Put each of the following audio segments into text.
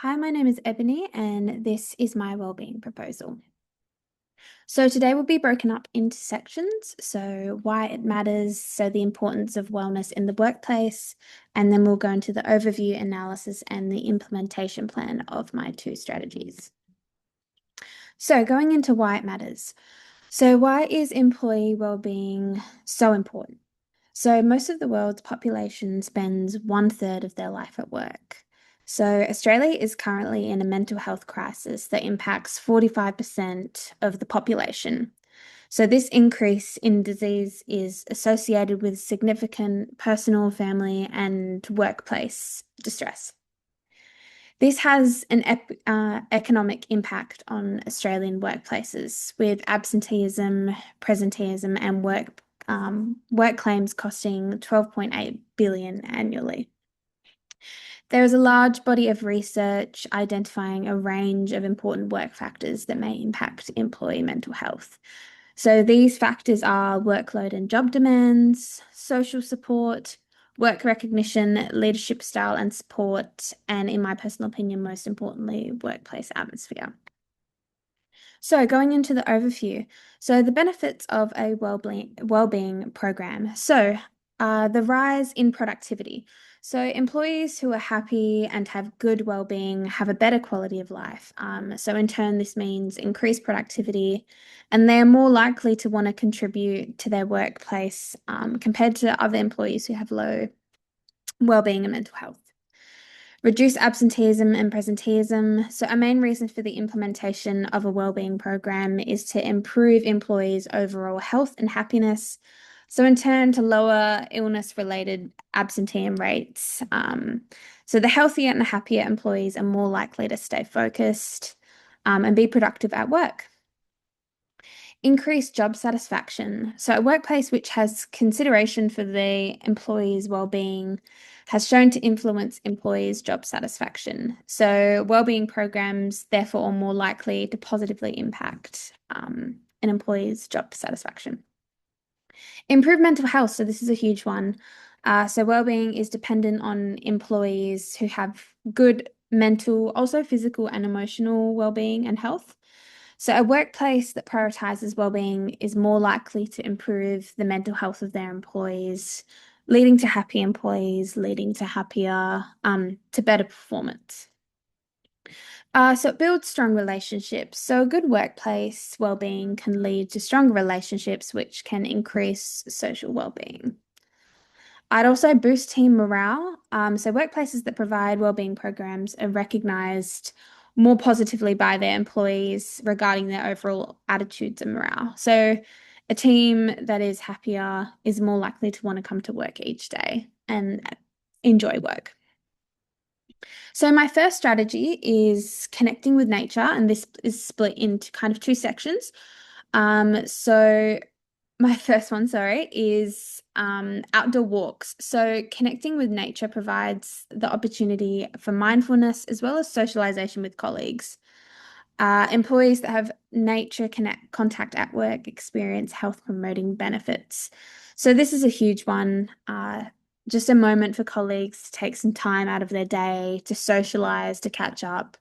Hi, my name is Ebony, and this is my wellbeing proposal. So today will be broken up into sections. So why it matters, so the importance of wellness in the workplace, and then we'll go into the overview analysis and the implementation plan of my two strategies. So going into why it matters. So why is employee wellbeing so important? So, most of the world's population spends 1/3 of their life at work. So, Australia is currently in a mental health crisis that impacts 45% of the population. So, this increase in disease is associated with significant personal, family, and workplace distress. This has an economic impact on Australian workplaces, with absenteeism, presenteeism, and work claims costing 12.8 billion annually. There is a large body of research identifying a range of important work factors that may impact employee mental health. So these factors are workload and job demands, social support, work recognition, leadership style and support, and in my personal opinion, most importantly, workplace atmosphere. So going into the overview, so the benefits of a wellbeing program. So the rise in productivity. So employees who are happy and have good well-being have a better quality of life. So in turn, this means increased productivity, and they're more likely to want to contribute to their workplace compared to other employees who have low well-being and mental health. Reduce absenteeism and presenteeism. So, a main reason for the implementation of a wellbeing program is to improve employees' overall health and happiness. So, in turn, to lower illness-related absenteeism rates. So, the healthier and the happier employees are more likely to stay focused and be productive at work. Increase job satisfaction. So, a workplace which has consideration for the employee's well-being has shown to influence employees' job satisfaction. So, well-being programs, therefore, are more likely to positively impact an employee's job satisfaction. Improve mental health. So, this is a huge one. So, well-being is dependent on employees who have good mental, also physical and emotional well-being and health. So, a workplace that prioritizes well-being is more likely to improve the mental health of their employees, leading to happy employees, leading to happier, to better performance. So, it builds strong relationships. So, a good workplace well-being can lead to stronger relationships, which can increase social well-being. I'd also boost team morale. So workplaces that provide wellbeing programs are recognized more positively by their employees regarding their overall attitudes and morale. So a team that is happier is more likely to want to come to work each day and enjoy work. So my first strategy is connecting with nature, and this is split into kind of two sections. So my first one, sorry, is outdoor walks. So connecting with nature provides the opportunity for mindfulness as well as socialization with colleagues. Employees that have nature contact at work experience health promoting benefits. So this is a huge one. Just a moment for colleagues to take some time out of their day to socialize, to catch up.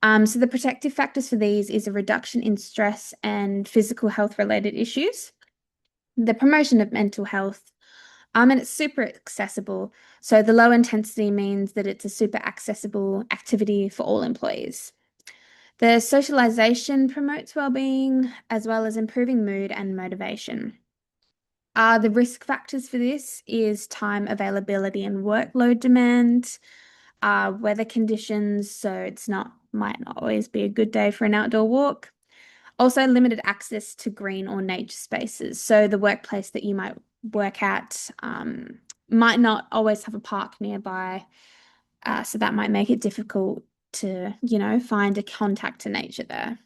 So the protective factors for these is a reduction in stress and physical health related issues, the promotion of mental health, and it's super accessible. So the low intensity means that it's a super accessible activity for all employees. The socialization promotes well-being as well as improving mood and motivation. The risk factors for this is time availability and workload demand, weather conditions, so might not always be a good day for an outdoor walk. Also, limited access to green or nature spaces. So the workplace that you might work at might not always have a park nearby. So that might make it difficult to, find a contact to nature there.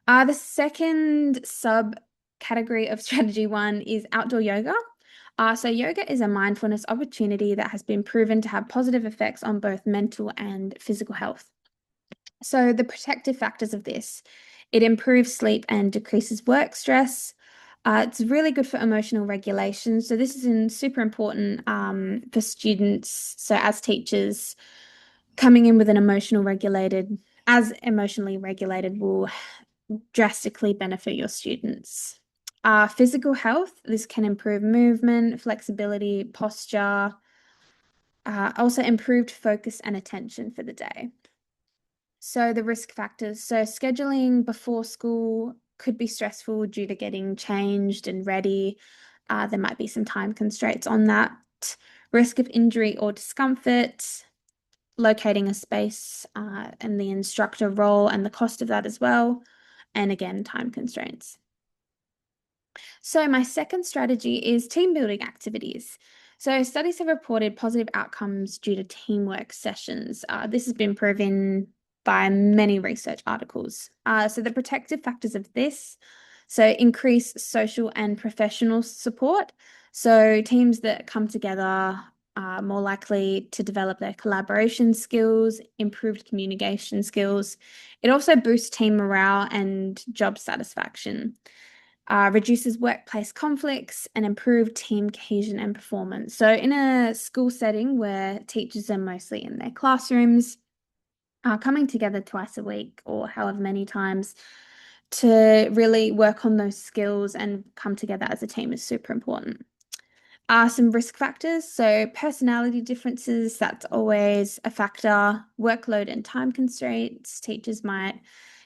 The second subcategory of strategy one is outdoor yoga. So yoga is a mindfulness opportunity that has been proven to have positive effects on both mental and physical health. So the protective factors of this, it improves sleep and decreases work stress. It's really good for emotional regulation. So this is super important for students. So as teachers, coming in with as emotionally regulated will drastically benefit your students. Physical health, this can improve movement, flexibility, posture, also improved focus and attention for the day. So the risk factors. So scheduling before school could be stressful due to getting changed and ready. There might be some time constraints on that. Risk of injury or discomfort, locating a space, and the instructor role and the cost of that as well. And again, time constraints. So, my second strategy is team building activities. So, studies have reported positive outcomes due to teamwork sessions. This has been proven by many research articles. So, the protective factors of this, so increase social and professional support. So, teams that come together are more likely to develop their collaboration skills, improved communication skills. It also boosts team morale and job satisfaction, reduces workplace conflicts, and improve team cohesion and performance. So, in a school setting where teachers are mostly in their classrooms, coming together twice a week or however many times to really work on those skills and come together as a team is super important. Some risk factors. So, personality differences, that's always a factor. Workload and time constraints. Teachers might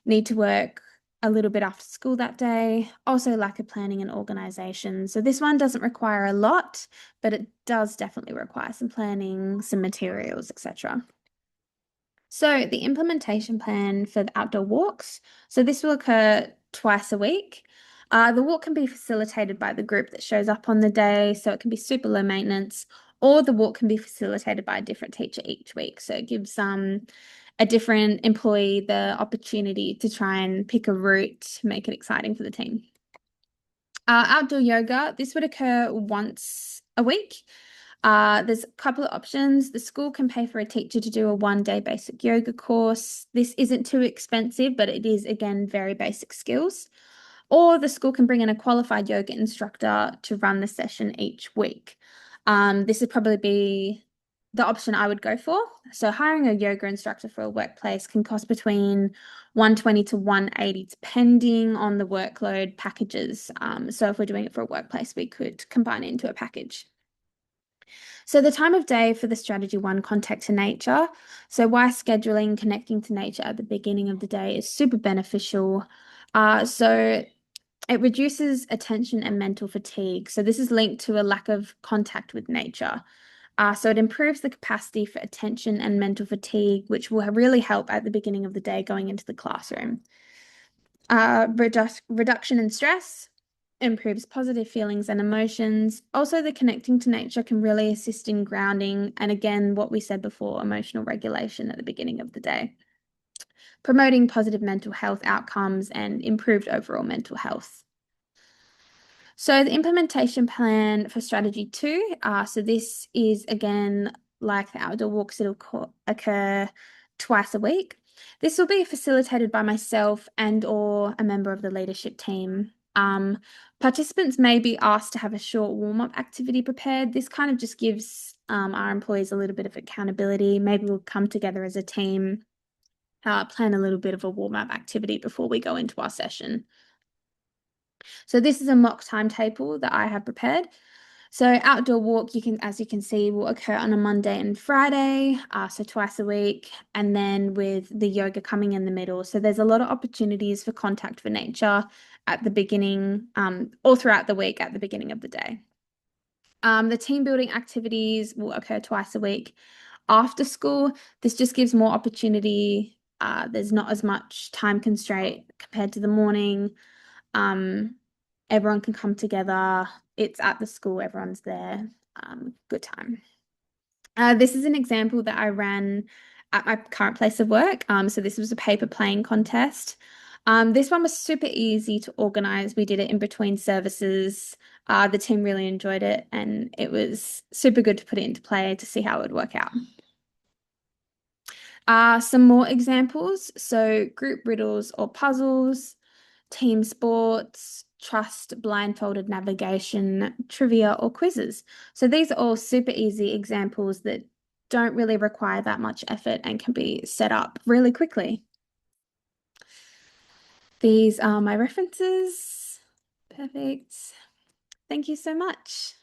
need to work a little bit after school that day. Also, lack of planning and organization. So, this one doesn't require a lot, but it does definitely require some planning, some materials, etc. So, the implementation plan for the outdoor walks. So, this will occur twice a week. The walk can be facilitated by the group that shows up on the day, so it can be super low maintenance, or the walk can be facilitated by a different teacher each week. So, it gives a different employee the opportunity to try and pick a route, make it exciting for the team. Outdoor yoga, this would occur once a week. There's a couple of options. The school can pay for a teacher to do a 1 day basic yoga course. This isn't too expensive, but it is, again, very basic skills. Or the school can bring in a qualified yoga instructor to run the session each week. This would probably be the option I would go for. So hiring a yoga instructor for a workplace can cost between 120 to 180, depending on the workload packages. So if we're doing it for a workplace, we could combine it into a package. So the time of day for the strategy one, contact to nature. So why scheduling connecting to nature at the beginning of the day is super beneficial. So it reduces attention and mental fatigue. So this is linked to a lack of contact with nature. So it improves the capacity for attention and mental fatigue, which will really help at the beginning of the day going into the classroom. Reduction in stress improves positive feelings and emotions. Also, the connecting to nature can really assist in grounding. And again, what we said before, emotional regulation at the beginning of the day. Promoting positive mental health outcomes and improved overall mental health. So the implementation plan for strategy two, so this is again like the outdoor walks, it'll occur twice a week. This will be facilitated by myself and or a member of the leadership team. Participants may be asked to have a short warm-up activity prepared. This kind of just gives our employees a little bit of accountability. Maybe we'll come together as a team, plan a little bit of a warm-up activity before we go into our session. So this is a mock timetable that I have prepared. So outdoor walk, as you can see, will occur on a Monday and Friday, so twice a week, and then with the yoga coming in the middle. So there's a lot of opportunities for contact for nature at the beginning, all throughout the week at the beginning of the day. The team building activities will occur twice a week. After school, this just gives more opportunity. There's not as much time constraint compared to the morning. Everyone can come together. It's at the school, everyone's there. Good time. This is an example that I ran at my current place of work. So this was a paper playing contest. This one was super easy to organize. We did it in between services. The team really enjoyed it, and it was super good to put it into play to see how it would work out. Some more examples. So group riddles or puzzles, team sports, trust, blindfolded navigation, trivia, or quizzes. So these are all super easy examples that don't really require that much effort and can be set up really quickly. These are my references. Perfect. Thank you so much.